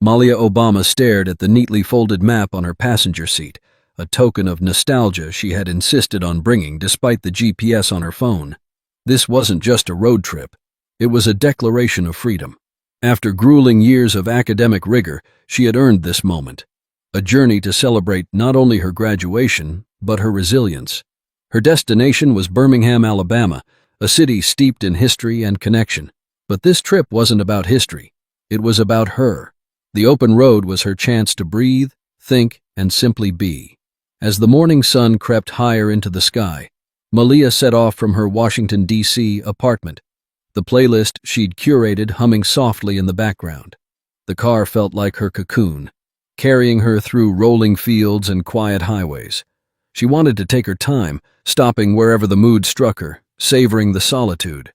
Malia Obama stared at the neatly folded map on her passenger seat, a token of nostalgia she had insisted on bringing despite the GPS on her phone. This wasn't just a road trip. It was a declaration of freedom. After grueling years of academic rigor, she had earned this moment. A journey to celebrate not only her graduation, but her resilience. Her destination was Birmingham, Alabama, a city steeped in history and connection. But this trip wasn't about history. It was about her. The open road was her chance to breathe, think, and simply be. As the morning sun crept higher into the sky, Malia set off from her Washington, D.C. apartment, the playlist she'd curated humming softly in the background. The car felt like her cocoon, carrying her through rolling fields and quiet highways. She wanted to take her time, stopping wherever the mood struck her, savoring the solitude.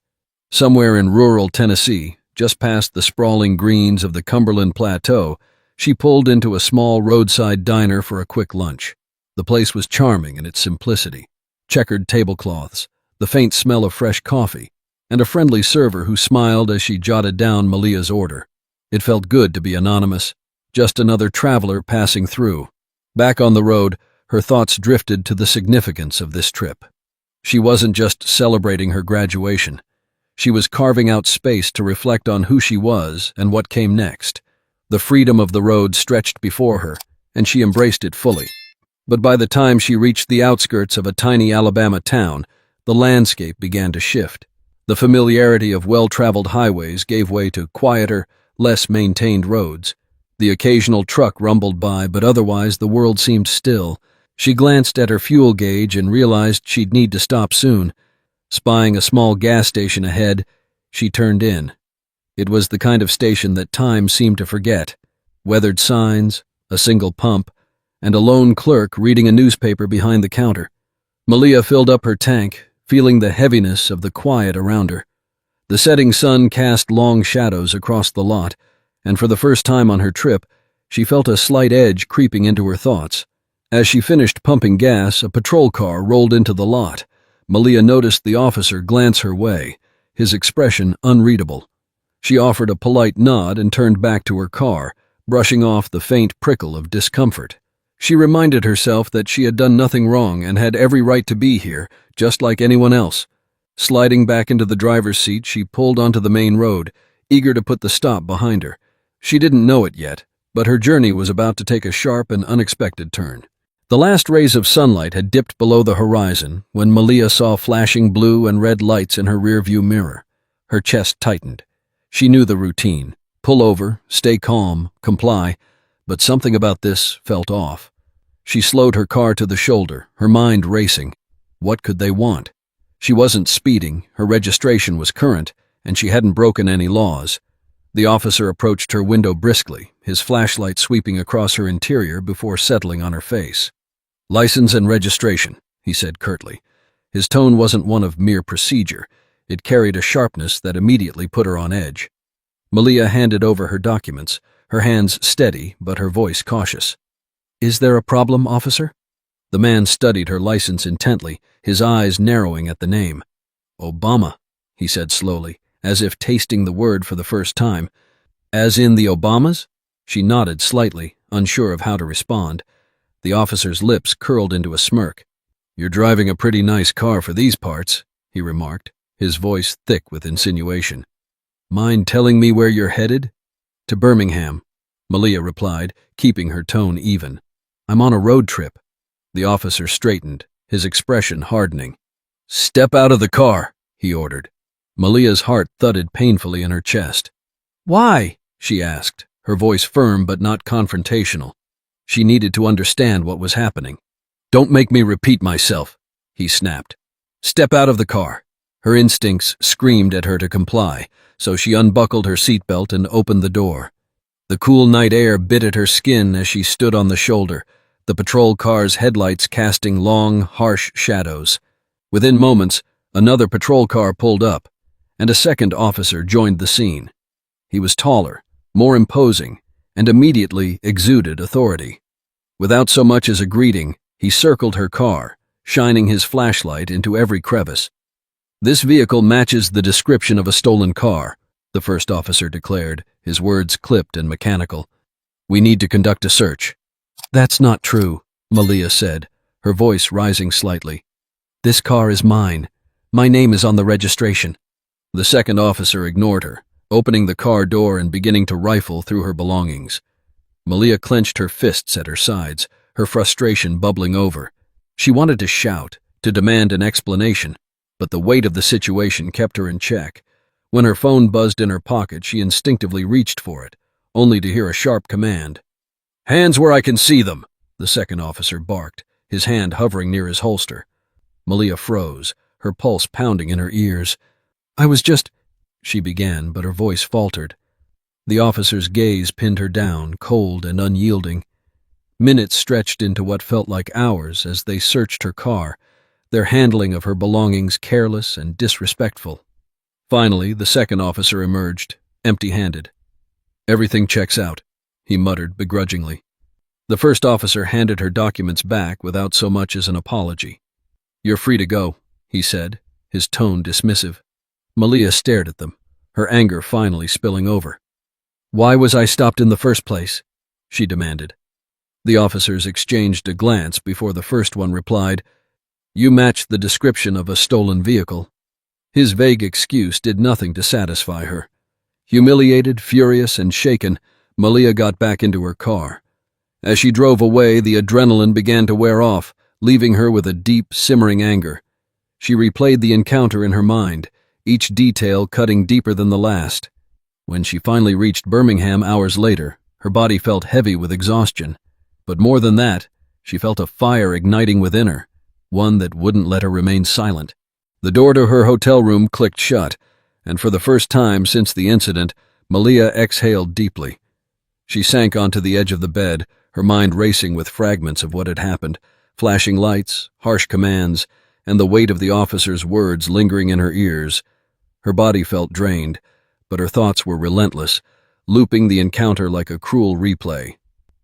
Somewhere in rural Tennessee, just past the sprawling greens of the Cumberland Plateau, she pulled into a small roadside diner for a quick lunch. The place was charming in its simplicity. Checkered tablecloths, the faint smell of fresh coffee, and a friendly server who smiled as she jotted down Malia's order. It felt good to be anonymous, just another traveler passing through. Back on the road, her thoughts drifted to the significance of this trip. She wasn't just celebrating her graduation. She was carving out space to reflect on who she was and what came next. The freedom of the road stretched before her, and she embraced it fully. But by the time she reached the outskirts of a tiny Alabama town, the landscape began to shift. The familiarity of well-traveled highways gave way to quieter, less maintained roads. The occasional truck rumbled by, but otherwise the world seemed still. She glanced at her fuel gauge and realized she'd need to stop soon. Spying a small gas station ahead, she turned in. It was the kind of station that time seemed to forget. Weathered signs, a single pump, and a lone clerk reading a newspaper behind the counter. Malia filled up her tank, feeling the heaviness of the quiet around her. The setting sun cast long shadows across the lot, and for the first time on her trip, she felt a slight edge creeping into her thoughts. As she finished pumping gas, a patrol car rolled into the lot. Malia noticed the officer glance her way, his expression unreadable. She offered a polite nod and turned back to her car, brushing off the faint prickle of discomfort. She reminded herself that she had done nothing wrong and had every right to be here, just like anyone else. Sliding back into the driver's seat, she pulled onto the main road, eager to put the stop behind her. She didn't know it yet, but her journey was about to take a sharp and unexpected turn. The last rays of sunlight had dipped below the horizon when Malia saw flashing blue and red lights in her rearview mirror. Her chest tightened. She knew the routine. Pull over, stay calm, comply, but something about this felt off. She slowed her car to the shoulder, her mind racing. What could they want? She wasn't speeding, her registration was current, and she hadn't broken any laws. The officer approached her window briskly, his flashlight sweeping across her interior before settling on her face. "License and registration," he said curtly. His tone wasn't one of mere procedure. It carried a sharpness that immediately put her on edge. Malia handed over her documents, her hands steady but her voice cautious. "Is there a problem, officer?" The man studied her license intently, his eyes narrowing at the name. "Obama," he said slowly, as if tasting the word for the first time. "As in the Obamas?" She nodded slightly, unsure of how to respond. The officer's lips curled into a smirk. "You're driving a pretty nice car for these parts," he remarked, his voice thick with insinuation. "Mind telling me where you're headed?" "To Birmingham," Malia replied, keeping her tone even. "I'm on a road trip." The officer straightened, his expression hardening. "Step out of the car," he ordered. Malia's heart thudded painfully in her chest. "Why?" she asked, her voice firm but not confrontational. She needed to understand what was happening. "Don't make me repeat myself," he snapped. "Step out of the car." Her instincts screamed at her to comply, so she unbuckled her seatbelt and opened the door. The cool night air bit at her skin as she stood on the shoulder, the patrol car's headlights casting long, harsh shadows. Within moments, another patrol car pulled up, and a second officer joined the scene. He was taller, more imposing, and immediately exuded authority. Without so much as a greeting, he circled her car, shining his flashlight into every crevice. "This vehicle matches the description of a stolen car," the first officer declared, his words clipped and mechanical. We need to conduct a search. That's not true, Malia said, her voice rising slightly. This car is mine. My name is on the registration. The second officer ignored her, opening the car door and beginning to rifle through her belongings. Malia clenched her fists at her sides, her frustration bubbling over. She wanted to shout, to demand an explanation, but the weight of the situation kept her in check. When her phone buzzed in her pocket, she instinctively reached for it, only to hear a sharp command. Hands where I can see them, the second officer barked, his hand hovering near his holster. Malia froze, her pulse pounding in her ears. I was just, she began, but her voice faltered. The officer's gaze pinned her down, cold and unyielding. Minutes stretched into what felt like hours as they searched her car, their handling of her belongings careless and disrespectful. Finally, the second officer emerged, empty-handed. Everything checks out, he muttered begrudgingly. The first officer handed her documents back without so much as an apology. You're free to go, he said, his tone dismissive. Malia stared at them, her anger finally spilling over. Why was I stopped in the first place? She demanded. The officers exchanged a glance before the first one replied, You matched the description of a stolen vehicle. His vague excuse did nothing to satisfy her. Humiliated, furious, and shaken, Malia got back into her car. As she drove away, the adrenaline began to wear off, leaving her with a deep, simmering anger. She replayed the encounter in her mind, each detail cutting deeper than the last. When she finally reached Birmingham hours later, her body felt heavy with exhaustion. But more than that, she felt a fire igniting within her, one that wouldn't let her remain silent. The door to her hotel room clicked shut, and for the first time since the incident, Malia exhaled deeply. She sank onto the edge of the bed, her mind racing with fragments of what had happened, flashing lights, harsh commands, and the weight of the officer's words lingering in her ears. Her body felt drained, but her thoughts were relentless, looping the encounter like a cruel replay.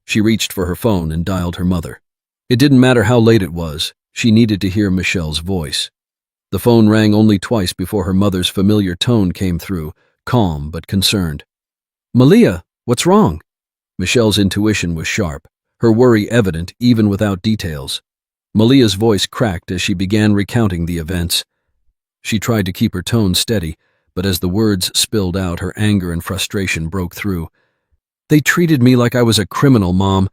She reached for her phone and dialed her mother. It didn't matter how late it was, she needed to hear Michelle's voice. The phone rang only twice before her mother's familiar tone came through, calm but concerned. Malia, what's wrong? Michelle's intuition was sharp, her worry evident even without details. Malia's voice cracked as she began recounting the events. She tried to keep her tone steady, but as the words spilled out, her anger and frustration broke through. They treated me like I was a criminal, Mom.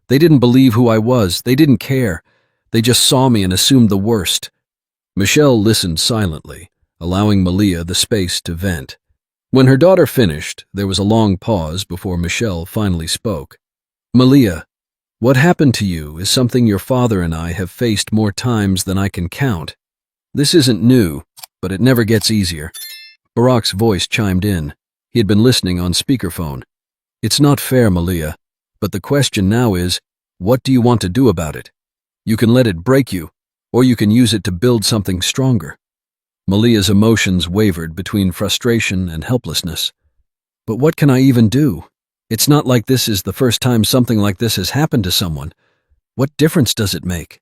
They didn't believe who I was. They didn't care. They just saw me and assumed the worst. Michelle listened silently, allowing Malia the space to vent. When her daughter finished, there was a long pause before Michelle finally spoke. Malia, what happened to you is something your father and I have faced more times than I can count. This isn't new, but it never gets easier. Barack's voice chimed in. He had been listening on speakerphone. It's not fair, Malia, but the question now is, what do you want to do about it? You can let it break you, or you can use it to build something stronger. Malia's emotions wavered between frustration and helplessness. But what can I even do? It's not like this is the first time something like this has happened to someone. What difference does it make?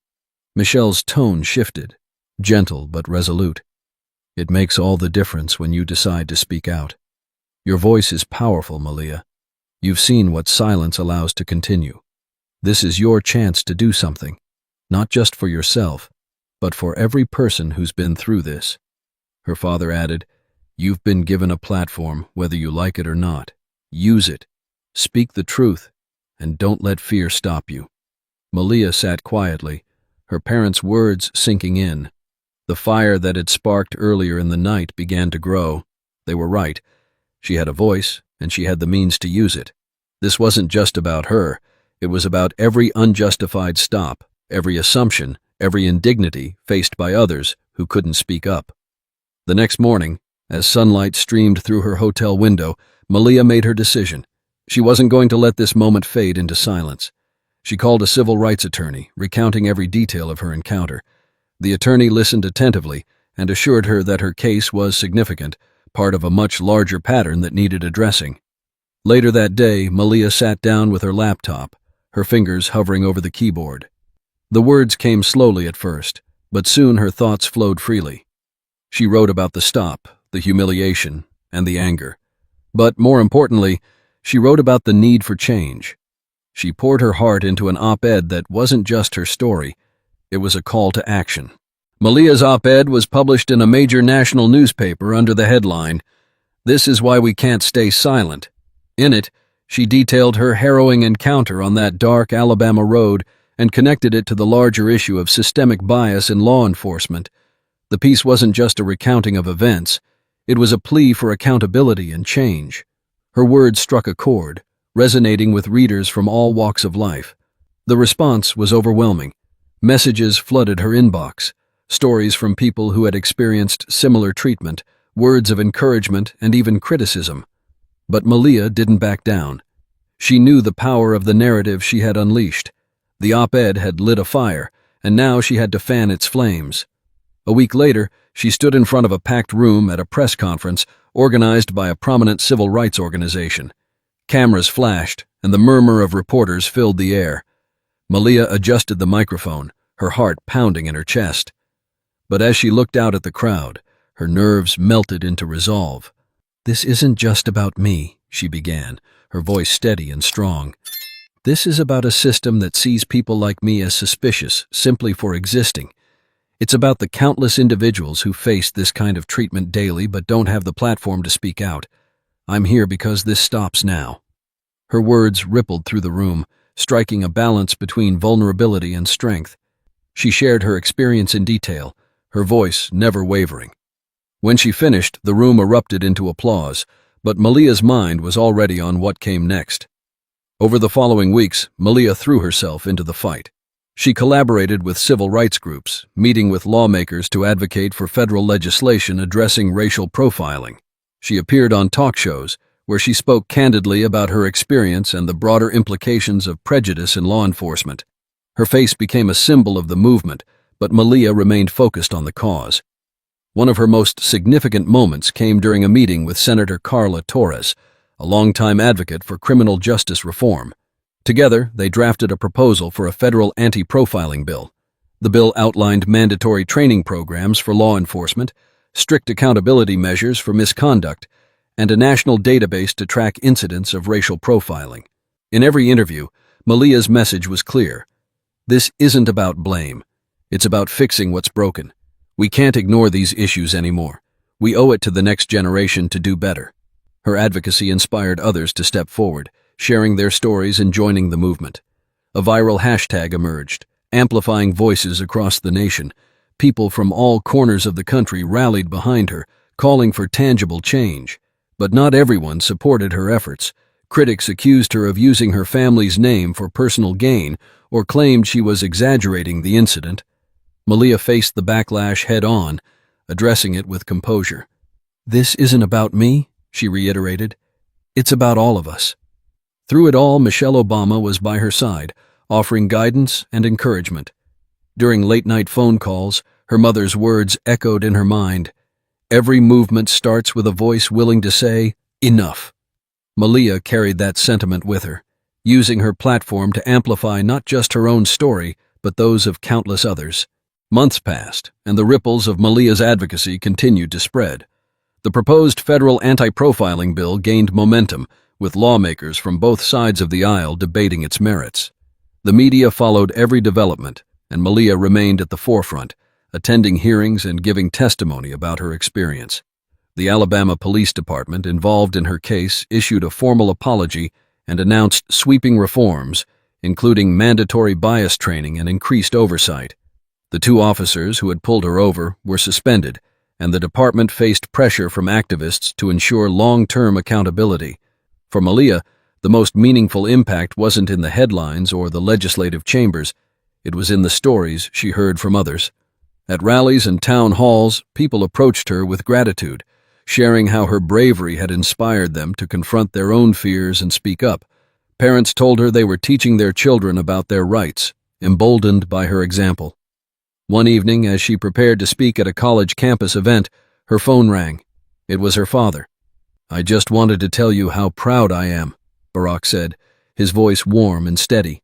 Michelle's tone shifted, gentle but resolute. It makes all the difference when you decide to speak out. Your voice is powerful, Malia. You've seen what silence allows to continue. This is your chance to do something, not just for yourself, but for every person who's been through this. Her father added, You've been given a platform, whether you like it or not. Use it. Speak the truth, and don't let fear stop you. Malia sat quietly, her parents' words sinking in. The fire that had sparked earlier in the night began to grow. They were right. She had a voice, and she had the means to use it. This wasn't just about her. It was about every unjustified stop, every assumption, every indignity faced by others who couldn't speak up. The next morning, as sunlight streamed through her hotel window, Malia made her decision. She wasn't going to let this moment fade into silence. She called a civil rights attorney, recounting every detail of her encounter. The attorney listened attentively and assured her that her case was significant, part of a much larger pattern that needed addressing. Later that day, Malia sat down with her laptop, her fingers hovering over the keyboard. The words came slowly at first, but soon her thoughts flowed freely. She wrote about the stop, the humiliation, and the anger. But more importantly, she wrote about the need for change. She poured her heart into an op-ed that wasn't just her story, it was a call to action. Malia's op-ed was published in a major national newspaper under the headline, "This is why we can't stay silent." In it, she detailed her harrowing encounter on that dark Alabama road and connected it to the larger issue of systemic bias in law enforcement. The piece wasn't just a recounting of events, it was a plea for accountability and change. Her words struck a chord, resonating with readers from all walks of life. The response was overwhelming. Messages flooded her inbox, stories from people who had experienced similar treatment, words of encouragement, and even criticism. But Malia didn't back down. She knew the power of the narrative she had unleashed. The op-ed had lit a fire, and now she had to fan its flames. A week later, she stood in front of a packed room at a press conference organized by a prominent civil rights organization. Cameras flashed, and the murmur of reporters filled the air. Malia adjusted the microphone, her heart pounding in her chest. But as she looked out at the crowd, her nerves melted into resolve. "This isn't just about me," she began, her voice steady and strong. "This is about a system that sees people like me as suspicious simply for existing. It's about the countless individuals who face this kind of treatment daily but don't have the platform to speak out. I'm here because this stops now." Her words rippled through the room, striking a balance between vulnerability and strength. She shared her experience in detail, her voice never wavering. When she finished, the room erupted into applause, but Malia's mind was already on what came next. Over the following weeks, Malia threw herself into the fight. She collaborated with civil rights groups, meeting with lawmakers to advocate for federal legislation addressing racial profiling. She appeared on talk shows, where she spoke candidly about her experience and the broader implications of prejudice in law enforcement. Her face became a symbol of the movement, but Malia remained focused on the cause. One of her most significant moments came during a meeting with Senator Carla Torres, a longtime advocate for criminal justice reform. Together, they drafted a proposal for a federal anti-profiling bill. The bill outlined mandatory training programs for law enforcement, strict accountability measures for misconduct, and a national database to track incidents of racial profiling. In every interview, Malia's message was clear. This isn't about blame. It's about fixing what's broken. We can't ignore these issues anymore. We owe it to the next generation to do better. Her advocacy inspired others to step forward, sharing their stories and joining the movement. A viral hashtag emerged, amplifying voices across the nation. People from all corners of the country rallied behind her, calling for tangible change. But not everyone supported her efforts. Critics accused her of using her family's name for personal gain or claimed she was exaggerating the incident. Malia faced the backlash head-on, addressing it with composure. "This isn't about me," she reiterated. "It's about all of us." Through it all, Michelle Obama was by her side, offering guidance and encouragement. During late-night phone calls, her mother's words echoed in her mind. "Every movement starts with a voice willing to say, 'Enough.'" Malia carried that sentiment with her, using her platform to amplify not just her own story, but those of countless others. Months passed, and the ripples of Malia's advocacy continued to spread. The proposed federal anti-profiling bill gained momentum, with lawmakers from both sides of the aisle debating its merits. The media followed every development, and Malia remained at the forefront, attending hearings and giving testimony about her experience. The Alabama Police Department involved in her case issued a formal apology and announced sweeping reforms, including mandatory bias training and increased oversight. The 2 officers who had pulled her over were suspended, and the department faced pressure from activists to ensure long-term accountability. For Malia, the most meaningful impact wasn't in the headlines or the legislative chambers, it was in the stories she heard from others. At rallies and town halls, people approached her with gratitude, sharing how her bravery had inspired them to confront their own fears and speak up. Parents told her they were teaching their children about their rights, emboldened by her example. One evening, as she prepared to speak at a college campus event, her phone rang. It was her father. "I just wanted to tell you how proud I am," Barack said, his voice warm and steady.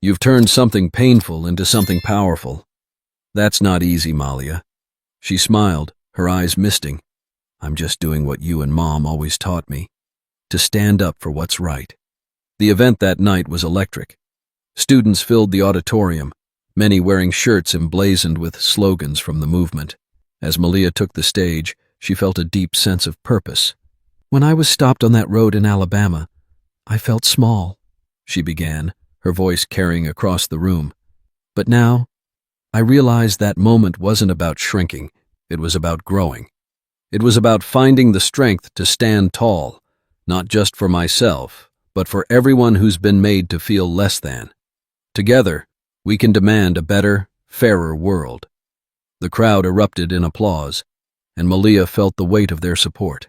"You've turned something painful into something powerful." "That's not easy, Malia." She smiled, her eyes misting. "I'm just doing what you and Mom always taught me, to stand up for what's right." The event that night was electric. Students filled the auditorium, many wearing shirts emblazoned with slogans from the movement. As Malia took the stage, she felt a deep sense of purpose. "When I was stopped on that road in Alabama, I felt small," she began, her voice carrying across the room. "But now, I realized that moment wasn't about shrinking, it was about growing. It was about finding the strength to stand tall, not just for myself, but for everyone who's been made to feel less than. Together, we can demand a better, fairer world." The crowd erupted in applause, and Malia felt the weight of their support.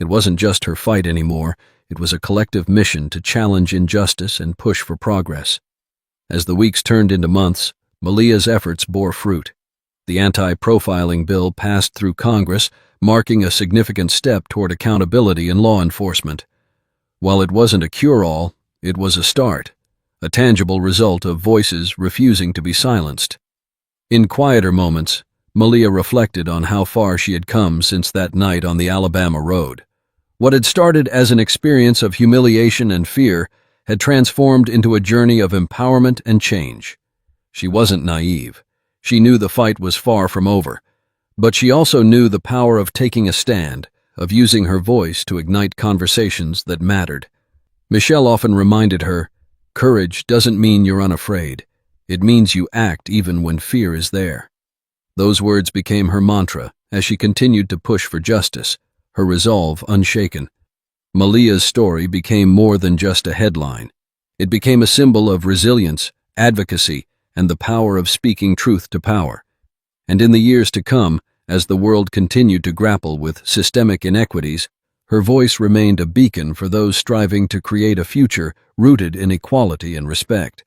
It wasn't just her fight anymore, it was a collective mission to challenge injustice and push for progress. As the weeks turned into months, Malia's efforts bore fruit. The anti-profiling bill passed through Congress, marking a significant step toward accountability in law enforcement. While it wasn't a cure-all, it was a start, a tangible result of voices refusing to be silenced. In quieter moments, Malia reflected on how far she had come since that night on the Alabama road. What had started as an experience of humiliation and fear had transformed into a journey of empowerment and change. She wasn't naive. She knew the fight was far from over, but she also knew the power of taking a stand, of using her voice to ignite conversations that mattered. Michelle often reminded her, "Courage doesn't mean you're unafraid. It means you act even when fear is there." Those words became her mantra as she continued to push for justice, her resolve unshaken. Malia's story became more than just a headline. It became a symbol of resilience, advocacy, and the power of speaking truth to power. And in the years to come, as the world continued to grapple with systemic inequities, her voice remained a beacon for those striving to create a future rooted in equality and respect.